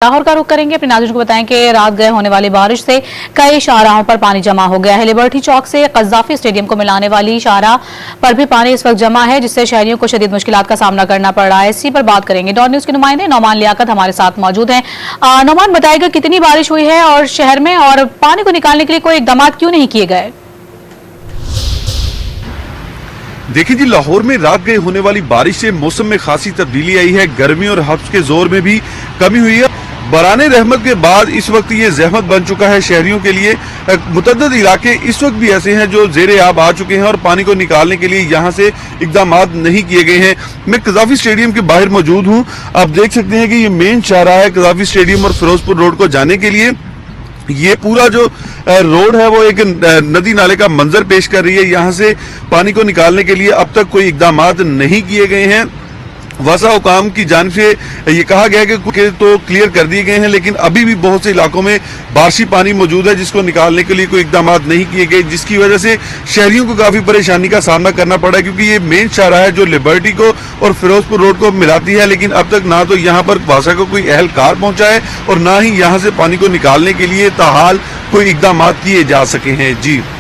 लाहौर का रुख करेंगे। अपने नाज़रीन को बताएं कि रात गए होने वाली बारिश से कई शाहराहों पर पानी जमा हो गया है। लिबर्टी चौक से कज़ाफी स्टेडियम को मिलाने वाली शाहराह पर भी पानी इस वक्त जमा है, जिससे शहरियों को शदीद मुश्किलात का सामना करना पड़ रहा है। इसी पर बात करेंगे। डॉन न्यूज़ के नुमाइंदे नौमान लियाकत हमारे साथ मौजूद हैं। नौमान, बताएगा कितनी बारिश हुई है और शहर में, और पानी को निकालने के लिए कोई इक़दाम क्यों नहीं किए गए? देखिए जी, लाहौर में रात गए होने वाली बारिश से मौसम में खासी तब्दीली आई है। गर्मी और हब्स के जोर में भी कमी हुई है। बराने रहमत के बाद इस वक्त ये ज़हमत बन चुका है शहरियों के लिए। मुतअद्दिद इलाके इस वक्त भी ऐसे हैं जो ज़ेरे आब आ चुके हैं और पानी को निकालने के लिए यहाँ से इक़दाम नहीं किए गए हैं। मैं कज़ाफी स्टेडियम के बाहर मौजूद हूँ। आप देख सकते हैं कि ये मेन शाहराह है कज़ाफी स्टेडियम और फिरोजपुर रोड को जाने के लिए। ये पूरा जो रोड है वो एक नदी नाले का मंजर पेश कर रही है। यहाँ से पानी को निकालने के लिए अब तक कोई इक़दाम नहीं किए गए हैं। वसा हुकाम की जानिब से ये कहा गया है कि तो क्लियर कर दिए गए हैं, लेकिन अभी भी बहुत से इलाकों में बारिशी पानी मौजूद है जिसको निकालने के लिए कोई इक़दाम नहीं किए गए, जिसकी वजह से शहरियों को काफ़ी परेशानी का सामना करना पड़ा है। क्योंकि ये मेन शाहराह है जो लिबर्टी को और फिरोजपुर रोड को मिलाती है, लेकिन अब तक ना तो यहाँ पर वासा को कोई अहलकार पहुँचा है और ना ही यहाँ से पानी को निकालने के लिए ताहाल कोई इक़दाम किए जा सके हैं। जी।